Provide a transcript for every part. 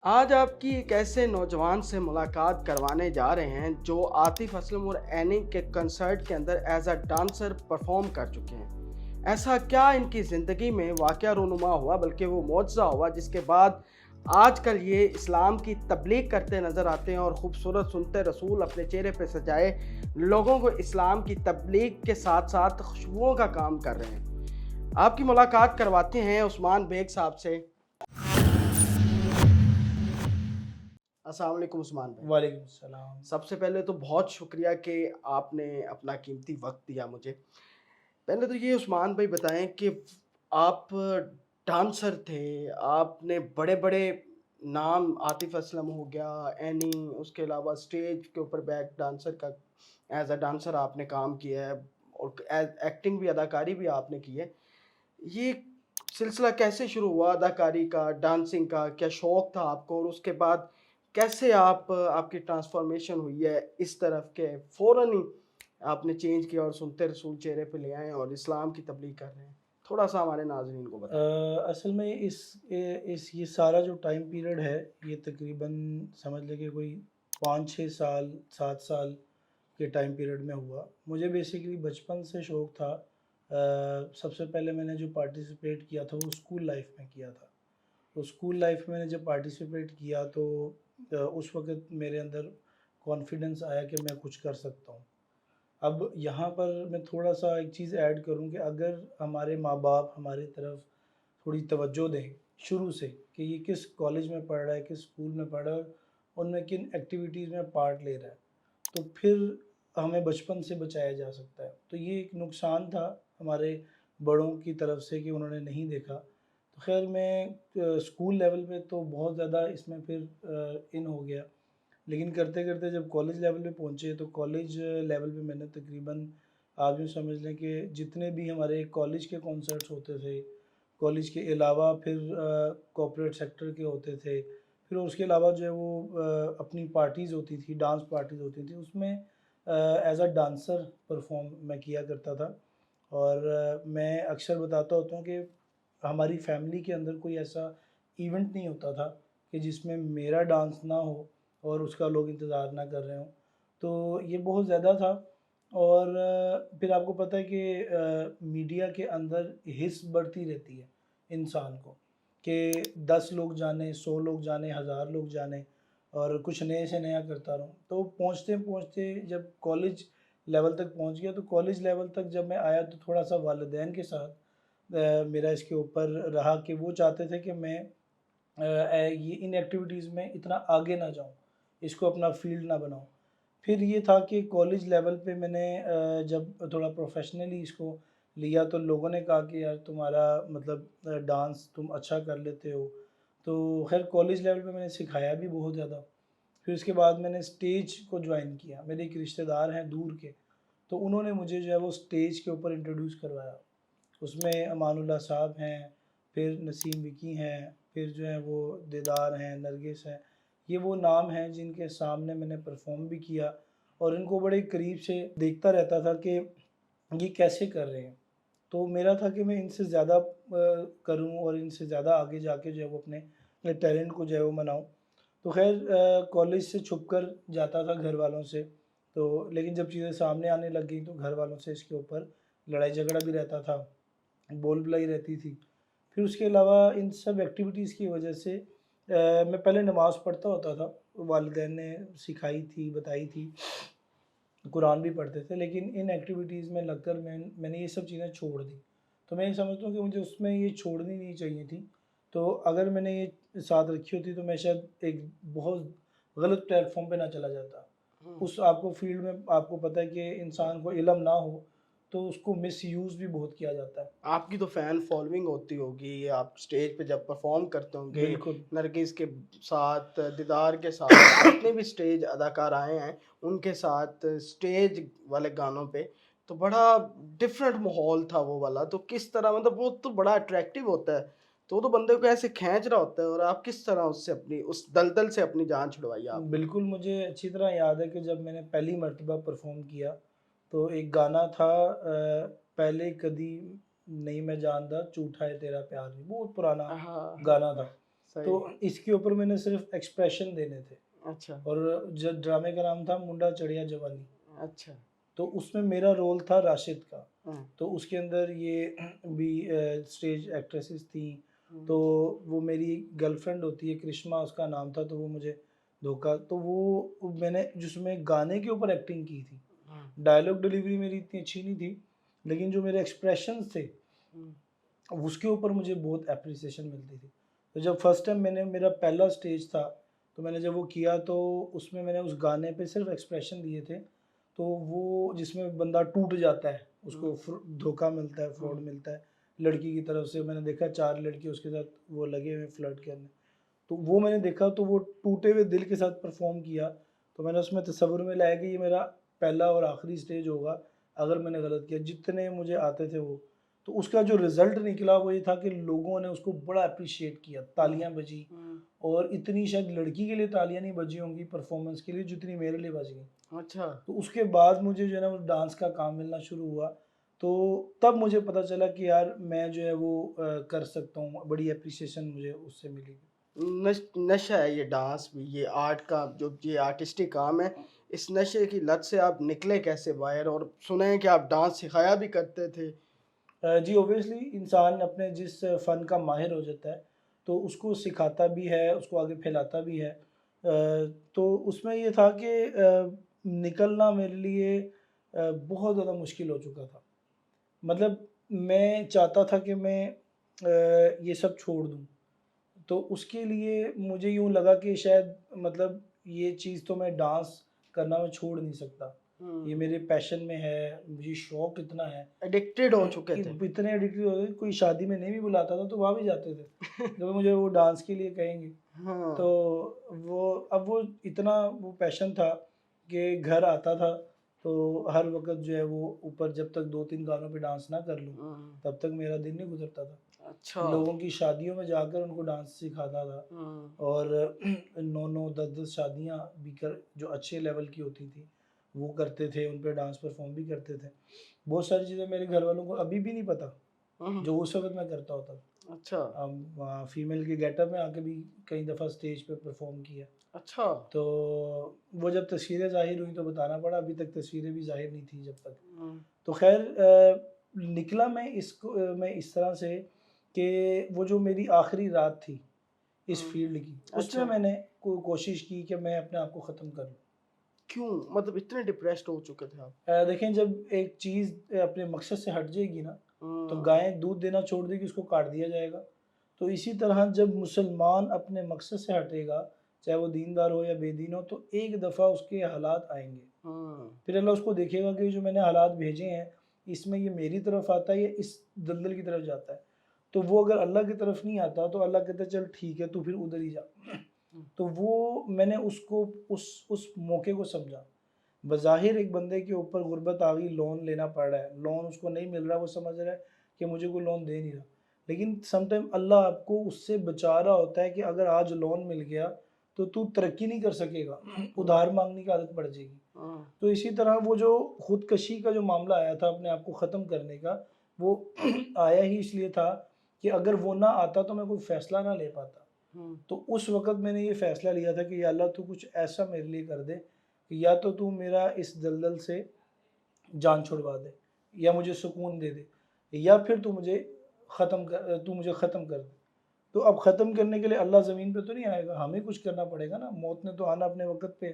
آج آپ کی ایک ایسے نوجوان سے ملاقات کروانے جا رہے ہیں جو عاطف اسلم اور اینی کے کنسرٹ کے اندر ایز اے ڈانسر پرفارم کر چکے ہیں۔ ایسا کیا ان کی زندگی میں واقعہ رونما ہوا، بلکہ وہ معجزہ ہوا جس کے بعد آج کل یہ اسلام کی تبلیغ کرتے نظر آتے ہیں اور خوبصورت سنتے رسول اپنے چہرے پہ سجائے لوگوں کو اسلام کی تبلیغ کے ساتھ ساتھ خوشبوؤں کا کام کر رہے ہیں۔ آپ کی ملاقات کرواتے ہیں عثمان بیگ صاحب سے۔ السلام علیکم عثمان بھائی۔ وعلیکم السلام۔ سب سے پہلے تو بہت شکریہ کہ آپ نے اپنا قیمتی وقت دیا مجھے۔ پہلے تو یہ عثمان بھائی بتائیں کہ آپ ڈانسر تھے، آپ نے بڑے بڑے نام، عاطف اسلم ہو گیا، اینی، اس کے علاوہ اسٹیج کے اوپر بیک ڈانسر کا ایز اے ڈانسر آپ نے کام کیا ہے، اور ایکٹنگ بھی، اداکاری بھی آپ نے کی ہے۔ یہ سلسلہ کیسے شروع ہوا اداکاری کا، ڈانسنگ کا؟ کیا شوق تھا آپ کو، اور اس کے بعد کیسے آپ کی ٹرانسفارمیشن ہوئی ہے اس طرف کہ فوراً ہی آپ نے چینج کیا اور سنتے رسول چہرے پہ لے آئے اور اسلام کی تبلیغ کر رہے ہیں؟ تھوڑا سا ہمارے ناظرین کو بتائیں۔ اصل میں یہ سارا جو ٹائم پیریڈ ہے، یہ تقریباً سمجھ لے کہ کوئی 5-6 سال 7 سال کے ٹائم پیریڈ میں ہوا۔ مجھے بیسیکلی بچپن سے شوق تھا۔ سب سے پہلے میں نے جو پارٹیسپیٹ کیا تھا وہ اسکول لائف میں کیا تھا۔ تو اسکول لائف میں نے جب پارٹیسپیٹ کیا تو اس وقت میرے اندر کانفیڈنس آیا کہ میں کچھ کر سکتا ہوں۔ اب یہاں پر میں تھوڑا سا ایک چیز ایڈ کروں کہ اگر ہمارے ماں باپ ہماری طرف تھوڑی توجہ دیں شروع سے کہ یہ کس کالج میں پڑھ رہا ہے، کس اسکول میں پڑھ رہا ہے، ان میں کن ایکٹیویٹیز میں پارٹ لے رہا ہے، تو پھر ہمیں بچپن سے بچایا جا سکتا ہے۔ تو یہ ایک نقصان تھا ہمارے بڑوں کی طرف سے کہ انہوں نے نہیں دیکھا۔ تو خیر میں اسکول لیول پہ تو بہت زیادہ اس میں پھر ان ہو گیا، لیکن کرتے کرتے جب کالج لیول پہ پہنچے تو کالج لیول پہ میں نے تقریباً آپ یوں سمجھ لیں کہ جتنے بھی ہمارے کالج کے کانسرٹس ہوتے تھے، کالج کے علاوہ پھر کارپوریٹ سیکٹر کے ہوتے تھے، پھر اس کے علاوہ جو ہے وہ اپنی پارٹیز ہوتی تھی، ڈانس پارٹیز ہوتی تھی، اس میں ایز اے ڈانسر پرفارم میں کیا کرتا تھا۔ اور میں اکثر بتاتا ہوتا ہوں کہ ہماری فیملی کے اندر کوئی ایسا ایونٹ نہیں ہوتا تھا کہ جس میں میرا ڈانس نہ ہو اور اس کا لوگ انتظار نہ کر رہے ہوں۔ تو یہ بہت زیادہ تھا۔ اور پھر آپ کو پتہ ہے کہ میڈیا کے اندر حس بڑھتی رہتی ہے انسان کو کہ 10 لوگ جانیں، 100 لوگ جانیں، 1000 لوگ جانیں، اور کچھ نئے سے نیا کرتا رہوں۔ تو پہنچتے پہنچتے جب کالج لیول تک پہنچ گیا تو کالج لیول تک جب میں آیا تو تھوڑا سا والدین کے ساتھ میرا اس کے اوپر رہا کہ وہ چاہتے تھے کہ میں یہ ان ایکٹیویٹیز میں اتنا آگے نہ جاؤں، اس کو اپنا فیلڈ نہ بناؤں۔ پھر یہ تھا کہ کالج لیول پہ میں نے جب تھوڑا پروفیشنلی اس کو لیا تو لوگوں نے کہا کہ یار تمہارا مطلب ڈانس تم اچھا کر لیتے ہو۔ تو خیر کالج لیول پہ میں نے سکھایا بھی بہت زیادہ۔ پھر اس کے بعد میں نے اسٹیج کو جوائن کیا۔ میرے ایک رشتہ دار ہیں دور کے، تو انہوں نے مجھے جو ہے وہ اسٹیج کے اوپر انٹروڈیوس کروایا۔ اس میں امان اللہ صاحب ہیں، پھر نسیم وکی ہیں، پھر جو ہیں وہ دیدار ہیں، نرگس ہیں۔ یہ وہ نام ہیں جن کے سامنے میں نے پرفارم بھی کیا اور ان کو بڑے قریب سے دیکھتا رہتا تھا کہ یہ کیسے کر رہے ہیں۔ تو میرا تھا کہ میں ان سے زیادہ کروں اور ان سے زیادہ آگے جا کے جو ہے وہ اپنے ٹیلنٹ کو جو ہے وہ مناؤں۔ تو خیر کالج سے چھپ کر جاتا تھا گھر والوں سے، تو لیکن جب چیزیں سامنے آنے لگ گئیں تو گھر والوں سے اس کے اوپر لڑائی جھگڑا بھی رہتا تھا، بول بلائی رہتی تھی۔ پھر اس کے علاوہ ان سب ایکٹیویٹیز کی وجہ سے میں پہلے نماز پڑھتا ہوتا تھا، والدین نے سکھائی تھی، بتائی تھی، قرآن بھی پڑھتے تھے، لیکن ان ایکٹیویٹیز میں لگ کر میں نے یہ سب چیزیں چھوڑ دی۔ تو میں یہ سمجھتا ہوں کہ مجھے اس میں یہ چھوڑنی نہیں چاہیے تھی۔ تو اگر میں نے یہ ساتھ رکھی ہوتی تو میں شاید ایک بہت غلط پلیٹ فارم پہ نہ چلا جاتا۔ اس آپ کو فیلڈ میں آپ کو پتہ ہے کہ انسان کو علم نہ ہو تو اس کو مس یوز بھی بہت کیا جاتا ہے۔ آپ کی تو فین فالوئنگ ہوتی ہوگی، آپ اسٹیج پہ جب پرفارم کرتے ہوں گے بالکل نرگس کے ساتھ، دیدار کے ساتھ، جتنے بھی اسٹیج اداکار آئے ہیں ان کے ساتھ اسٹیج والے گانوں پہ، تو بڑا ڈفرینٹ ماحول تھا وہ والا۔ تو کس طرح، مطلب وہ تو بڑا اٹریکٹیو ہوتا ہے، تو وہ تو بندے کو ایسے کھینچ رہا ہوتا ہے، اور آپ کس طرح اس سے اپنی اس دلدل سے اپنی جان چھڑوائی آپ نے؟ بالکل مجھے اچھی طرح یاد ہے کہ جب میں نے پہلی مرتبہ پرفارم کیا تو ایک گانا تھا پہلے کدی نہیں میں جاندا جھوٹا ہے تیرا پیار نہیں، بہت پرانا ہاں، گانا تھا۔ تو صحیح. اس کے اوپر میں نے صرف ایکسپریشن دینے تھے. اچھا. اور جب ڈرامے کا نام تھا منڈا چڑھیا جوانی، اچھا. تو اس میں میرا رول تھا راشد کا. ہاں. تو اس کے اندر یہ بھی اسٹیج ایکٹریسز تھیں. تو وہ میری گرل فرینڈ ہوتی ہے کرشما اس کا نام تھا، تو وہ مجھے دھوکا، تو وہ میں نے جس میں گانے کے اوپر ایکٹنگ کی تھی. ہاں. ڈائلاگ ڈلیوری میری اتنی اچھی نہیں تھی، لیکن جو میرے ایکسپریشنز تھے ہاں. اس کے اوپر مجھے بہت اپریسیشن ملتی تھی. تو جب فرسٹ ٹائم میرا پہلا اسٹیج تھا، تو میں نے جب وہ کیا تو اس میں نے اس گانے پہ صرف ایکسپریشن دیے تھے. تو وہ جس میں بندہ ٹوٹ جاتا ہے، اس کو دھوکا ملتا ہے، فراڈ ملتا ہے لڑکی کی طرف سے. میں نے دیکھا 4 لڑکی اس کے ساتھ وہ لگے ہوئے فلرٹ کرنے، تو وہ میں نے دیکھا تو وہ ٹوٹے ہوئے دل کے ساتھ پرفارم کیا. تو میں نے اس میں تصور میں لایا کہ یہ میرا پہلا اور آخری اسٹیج ہوگا اگر میں نے غلط کیا. جتنے مجھے آتے تھے وہ، تو اس کا جو رزلٹ نکلا وہ یہ تھا کہ لوگوں نے اس کو بڑا اپریشیٹ کیا، تالیاں بجی. اور اتنی شاید لڑکی کے لیے تالیاں نہیں بجی ہوں گی پرفارمنس کے لیے جتنی میرے لیے بج گئی. اچھا. تو اس کے بعد مجھے جو ہے نا وہ ڈانس کا کام ملنا شروع ہوا. تو تب مجھے پتہ چلا کہ یار میں جو ہے وہ کر سکتا ہوں. بڑی اپریسیشن مجھے اس سے ملی. نشہ ہے یہ ڈانس بھی، یہ آرٹ کا جو یہ آرٹسٹک کام ہے، اس نشے کی لت سے آپ نکلے کیسے باہر؟ اور سنے ہیں کہ آپ ڈانس سکھایا بھی کرتے تھے. جی اوبیسلی انسان اپنے جس فن کا ماہر ہو جاتا ہے تو اس کو سکھاتا بھی ہے، اس کو آگے پھیلاتا بھی ہے. تو اس میں یہ تھا کہ نکلنا میرے لیے بہت زیادہ مشکل ہو چکا تھا. مطلب میں چاہتا تھا کہ میں یہ سب چھوڑ دوں. تو اس کے لیے مجھے یوں لگا کہ شاید مطلب یہ چیز تو میں ڈانس کرنا میں چھوڑ نہیں سکتا. یہ میرے پیشن میں ہے، مجھے شوق اتنا ہے. ایڈکٹیڈ ہو چکے تھے. اتنے ایڈکٹڈ ہو گئے، کوئی شادی میں نہیں بھی بلاتا تھا تو وہاں بھی جاتے تھے جب مجھے وہ ڈانس کے لیے کہیں گے. ہاں. تو وہ اتنا وہ پیشن تھا کہ گھر آتا تھا تو ہر وقت جو ہے وہ اوپر جب تک 2-3 گانوں پہ ڈانس نہ کر لوں تب تک میرا دن نہیں گزرتا تھا. اچھا. لوگوں کی شادیوں میں جا کر ان کو ڈانس سکھاتا تھا. اور 9-10 شادیاں بھی جو اچھے لیول کی ہوتی تھی وہ کرتے تھے، ان پہ ڈانس پرفارم بھی کرتے تھے. بہت ساری چیزیں میرے گھر والوں کو ابھی بھی نہیں پتہ جو اس وقت میں کرتا ہوتا. اچھا. فیمیل کے گیٹ اپ میں آ کے بھی کئی دفعہ اسٹیج پہ پرفارم کیا. اچھا. تو وہ جب تصویریں ظاہر ہوئیں تو بتانا پڑا، ابھی تک تصویریں بھی ظاہر نہیں تھیں جب تک. تو خیر نکلا میں اس طرح سے کہ وہ جو میری آخری رات تھی اس فیلڈ کی، اس میں نے کوشش کی کہ میں اپنے آپ کو ختم کر لوں. کیوں؟ مطلب اتنے ڈپریسڈ ہو چکے تھے آپ؟ دیکھیں جب ایک چیز اپنے مقصد سے ہٹ جائے گی نا تو گائیں دودھ دینا چھوڑ دے گی، اس کو کاٹ دیا جائے گا. تو اسی طرح جب مسلمان اپنے مقصد سے ہٹے گا، چاہے وہ دیندار ہو یا بے دین ہو، تو ایک دفعہ اس کے حالات آئیں گے. پھر اللہ اس کو دیکھے گا کہ جو میں نے حالات بھیجے ہیں اس میں یہ میری طرف آتا ہے یا اس دلدل کی طرف جاتا ہے. تو وہ اگر اللہ کی طرف نہیں آتا تو اللہ کہتا ہے چل ٹھیک ہے تو پھر ادھر ہی جا. تو وہ میں نے اس کو اس موقع کو سمجھا. بظاہر ایک بندے کے اوپر غربت آ گئی، لون لینا پڑ رہا ہے، لون اس کو نہیں مل رہا، وہ سمجھ رہا ہے کہ مجھے کوئی لون دے نہیں رہا. لیکن سم ٹائم اللہ آپ کو اس سے بچا رہا ہوتا ہے کہ اگر آج لون مل گیا تو ترقی نہیں کر سکے گا، ادھار مانگنے کی عادت پڑ جائے گی. تو اسی طرح وہ جو خودکشی کا جو معاملہ آیا تھا اپنے آپ کو ختم کرنے کا، وہ آیا ہی اس لیے تھا کہ اگر وہ نہ آتا تو میں کوئی فیصلہ نہ لے پاتا. تو اس وقت میں نے یہ فیصلہ لیا تھا کہ یا اللہ تو کچھ ایسا میرے لیے کر دے کہ یا تو میرا اس دلدل سے جان چھڑوا دے یا مجھے سکون دے دے، یا پھر تو مجھے ختم کر دے. تو اب ختم کرنے کے لیے اللہ زمین پہ تو نہیں آئے گا، ہمیں کچھ کرنا پڑے گا نا، موت نے تو آنا اپنے وقت پہ.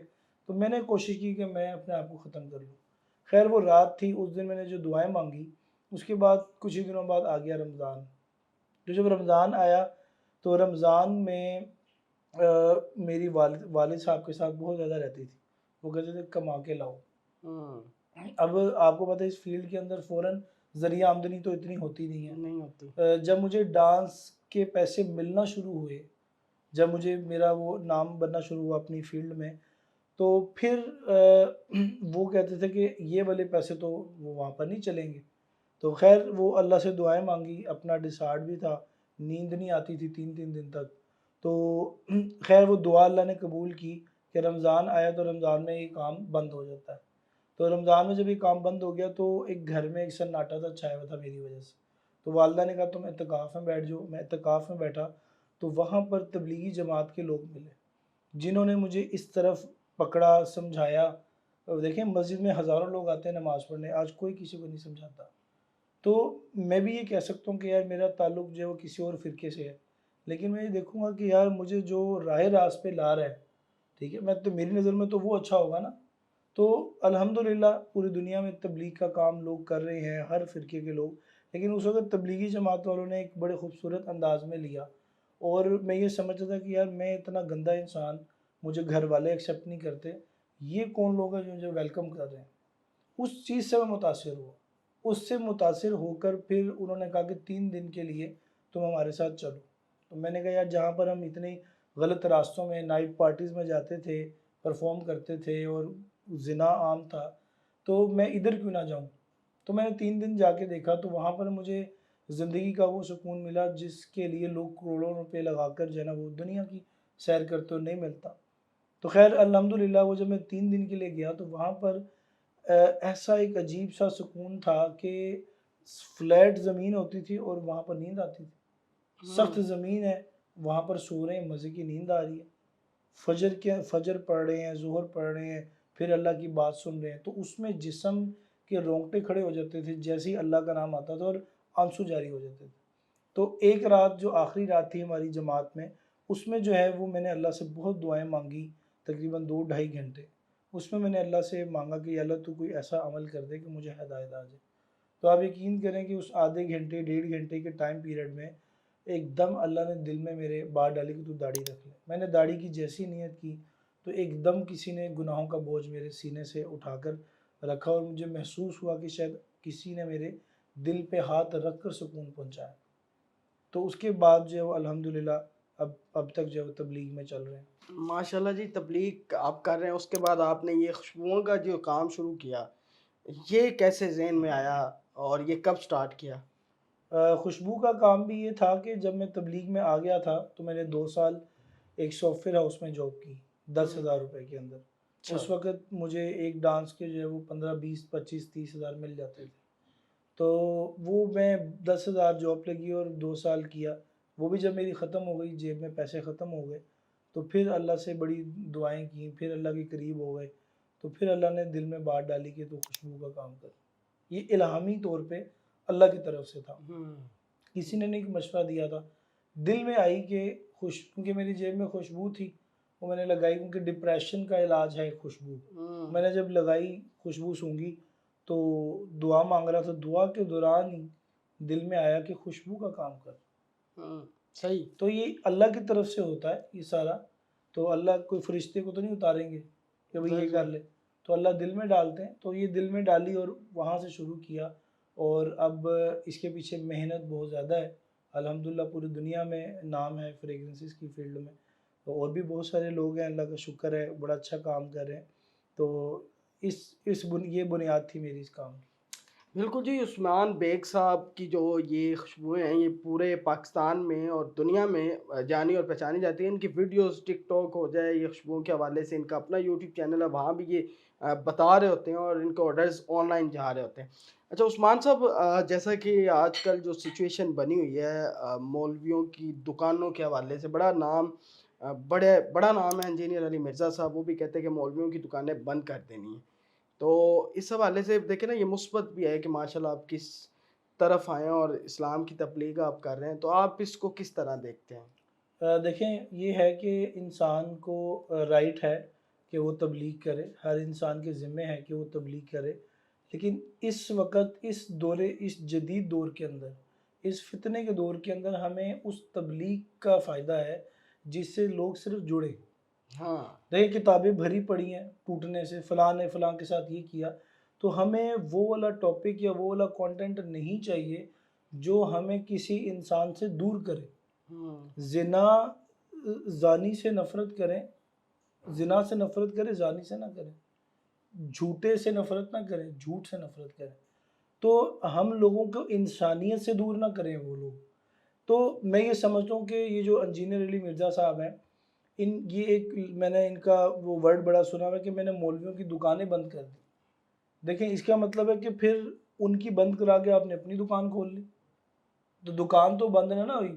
تو میں نے کوشش کی کہ میں اپنے آپ کو ختم کر لوں. خیر وہ رات تھی، اس دن میں نے جو دعائیں مانگی، اس کے بعد کچھ ہی دنوں بعد آ گیا رمضان. تو جب رمضان آیا تو رمضان میں میری والد صاحب کے ساتھ بہت زیادہ رہتی تھی. وہ کہتے تھے کما کے لاؤ. اب آپ کو پتہ ہے اس فیلڈ کے اندر فوراً ذریعہ آمدنی تو اتنی ہوتی نہیں ہے. جب مجھے ڈانس کے پیسے ملنا شروع ہوئے، جب مجھے میرا وہ نام بننا شروع ہوا اپنی فیلڈ میں، تو پھر وہ کہتے تھے کہ یہ والے پیسے تو وہ وہاں پر نہیں چلیں گے. تو خیر وہ اللہ سے دعائیں مانگی، اپنا ڈسارٹ بھی تھا، نیند نہیں آتی تھی 3 دن تک. تو خیر وہ دعا اللہ نے قبول کی کہ رمضان آیا تو رمضان میں یہ کام بند ہو جاتا ہے. تو رمضان میں جب یہ کام بند ہو گیا تو ایک گھر میں ایک سناٹا تھا چھایا ہوا تھا میری وجہ سے. تو والدہ نے کہا تم اعتکاف میں بیٹھ جاؤ. میں اعتکاف میں بیٹھا تو وہاں پر تبلیغی جماعت کے لوگ ملے جنہوں نے مجھے اس طرف پکڑا، سمجھایا. اور دیکھیں مسجد میں ہزاروں لوگ آتے ہیں نماز پڑھنے، آج کوئی کسی کو نہیں سمجھاتا. تو میں بھی یہ کہہ سکتا ہوں کہ یار میرا تعلق جو ہے وہ کسی اور فرقے سے ہے، لیکن میں یہ دیکھوں گا کہ یار مجھے جو راہ راست پہ لا رہا ہے، ٹھیک ہے، میں تو میری نظر میں تو وہ اچھا ہوگا نا. تو الحمدللہ پوری دنیا میں تبلیغ کا کام لوگ کر رہے ہیں، ہر فرقے کے لوگ. لیکن اس وقت تبلیغی جماعت والوں نے ایک بڑے خوبصورت انداز میں لیا، اور میں یہ سمجھتا تھا کہ یار میں اتنا گندا انسان، مجھے گھر والے ایکسیپٹ نہیں کرتے، یہ کون لوگ ہیں جو مجھے ویلکم کر رہے ہیں. اس چیز سے میں متاثر ہوا. اس سے متاثر ہو کر پھر انہوں نے کہا کہ 3 دن کے لیے تم ہمارے ساتھ چلو. تو میں نے کہا یار جہاں پر ہم اتنے غلط راستوں میں نائٹ پارٹیز میں جاتے تھے، پرفارم کرتے تھے اور زنا عام تھا، تو میں ادھر کیوں نہ جاؤں. تو میں نے 3 دن جا کے دیکھا تو وہاں پر مجھے زندگی کا وہ سکون ملا جس کے لیے لوگ کروڑوں روپے لگا کر جو ہے نا وہ دنیا کی سیر کرتے ہو نہیں ملتا. تو خیر الحمدللہ وہ جب میں 3 دن کے لیے گیا تو وہاں پر ایسا ایک عجیب سا سکون تھا کہ فلیٹ زمین ہوتی تھی اور وہاں پر نیند آتی تھی. سخت زمین ہے، وہاں پر سو رہے ہیں، مزے کی نیند آ رہی ہے. فجر پڑھ رہے ہیں، ظہر پڑھ رہے ہیں، پھر اللہ کی بات سن رہے ہیں. تو اس میں جسم کے رونگٹے کھڑے ہو جاتے تھے جیسے ہی اللہ کا نام آتا تھا، اور آنسو جاری ہو جاتے تھے. تو ایک رات جو آخری رات تھی ہماری جماعت میں، اس میں جو ہے وہ میں نے اللہ سے بہت دعائیں مانگی، تقریباً 2 ڈھائی گھنٹے. اس میں نے اللہ سے مانگا کہ یا اللہ تو کوئی ایسا عمل کر دے کہ مجھے ہدایت آ جائے. تو آپ یقین کریں کہ اس آدھے گھنٹے 1.5 گھنٹے کے ٹائم پیریڈ میں ایک دم اللہ نے دل میں میرے بات ڈالی کہ تو داڑھی رکھ لے. میں نے داڑھی کی جیسی نیت کی تو ایک دم کسی نے گناہوں کا بوجھ میرے سینے سے اٹھا کر رکھا، اور مجھے محسوس ہوا کہ شاید کسی نے میرے دل پہ ہاتھ رکھ کر سکون پہنچایا. تو اس کے بعد جو ہے وہ الحمدللہ اب تک جو ہے وہ تبلیغ میں چل رہے ہیں. ماشاءاللہ جی، تبلیغ آپ کر رہے ہیں، اس کے بعد آپ نے یہ خوشبوؤں کا جو کام شروع کیا، یہ کیسے ذہن میں آیا اور یہ کب سٹارٹ کیا؟ خوشبو کا کام بھی یہ تھا کہ جب میں تبلیغ میں آ گیا تھا تو میں نے 2 سال ایک سافٹ ویئر ہاؤس میں جاب کی 10,000 روپے کے اندر. اچھا. اس وقت مجھے ایک ڈانس کے جو ہے وہ 15 20 25 30 ہزار مل جاتے تھے. تو وہ میں 10,000 جاب لگی اور 2 سال کیا. وہ بھی جب میری ختم ہو گئی، جیب میں پیسے ختم ہو گئے، تو پھر اللہ سے بڑی دعائیں کی، پھر اللہ کے قریب ہو گئے. تو پھر اللہ نے دل میں بات ڈالی کہ تو خوشبو کا کام کر. یہ الہامی طور پہ اللہ کی طرف سے تھا، کسی نے نہیں مشورہ دیا تھا. دل میں آئی کہ کیونکہ میری جیب میں خوشبو تھی، وہ میں نے لگائی کیونکہ ڈپریشن کا علاج ہے خوشبو. میں نے جب لگائی خوشبو سونگھی تو دعا مانگ رہا تھا، دعا کے دوران ہی دل میں آیا کہ خوشبو کا کام کر. صحیح. تو یہ اللہ کی طرف سے ہوتا ہے یہ سارا. تو اللہ کوئی فرشتے کو تو نہیں اتاریں گے کہ بھئی یہ کر لے، تو اللہ دل میں ڈالتے ہیں. تو یہ دل میں ڈالی اور وہاں سے شروع کیا، اور اب اس کے پیچھے محنت بہت زیادہ ہے. الحمدللہ پوری دنیا میں نام ہے فریگرنسز کی فیلڈ میں، اور بھی بہت سارے لوگ ہیں، اللہ کا شکر ہے بڑا اچھا کام کر رہے ہیں. تو یہ بنیاد تھی میری اس کام کی. بالکل جی، عثمان بیگ صاحب کی جو یہ خوشبوئیں ہیں یہ پورے پاکستان میں اور دنیا میں جانی اور پہچانی جاتی ہیں. ان کی ویڈیوز ٹک ٹاک ہو جائے، یہ خوشبوؤں کے حوالے سے ان کا اپنا یوٹیوب چینل ہے، وہاں بھی یہ بتا رہے ہوتے ہیں اور ان کو آرڈرز آن لائن جا رہے ہوتے ہیں. اچھا عثمان صاحب، جیسا کہ آج کل جو سچویشن بنی ہوئی ہے مولویوں کی دکانوں کے حوالے سے، بڑا نام ہے انجینئر علی مرزا صاحب، وہ بھی کہتے ہیں کہ مولویوں کی دکانیں بند کر دینی ہیں. تو اس حوالے سے دیکھیں نا، یہ مثبت بھی ہے کہ ماشاءاللہ آپ کس طرف آئیں اور اسلام کی تبلیغ آپ کر رہے ہیں. تو آپ اس کو کس طرح دیکھتے ہیں؟ دیکھیں یہ ہے کہ انسان کو رائٹ ہے کہ وہ تبلیغ کرے، ہر انسان کے ذمے ہے کہ وہ تبلیغ کرے. لیکن اس وقت اس جدید دور کے اندر، اس فتنے کے دور کے اندر ہمیں اس تبلیغ کا فائدہ ہے جس سے لوگ صرف جڑے. ہاں. دیکھیں کتابیں بھری پڑی ہیں ٹوٹنے سے، فلاں نے فلاں کے ساتھ یہ کیا. تو ہمیں وہ والا ٹاپک یا وہ والا کانٹینٹ نہیں چاہیے جو ہمیں کسی انسان سے دور کرے. زنا زانی سے نفرت کریں، زنا سے نفرت کرے، زانی سے نہ کریں. جھوٹے سے نفرت نہ کریں، جھوٹ سے نفرت کریں. تو ہم لوگوں کو انسانیت سے دور نہ کریں وہ لوگ. تو میں یہ سمجھتا ہوں کہ یہ جو انجینئر علی مرزا صاحب ہیں، میں نے ان کا وہ ورڈ بڑا سنا ہوا کہ میں نے مولویوں کی دکانیں بند کر دی. دیکھیں اس کا مطلب ہے کہ پھر ان کی بند کرا کے آپ نے اپنی دکان کھول لی، تو دکان تو بند ہے نا ہوئی،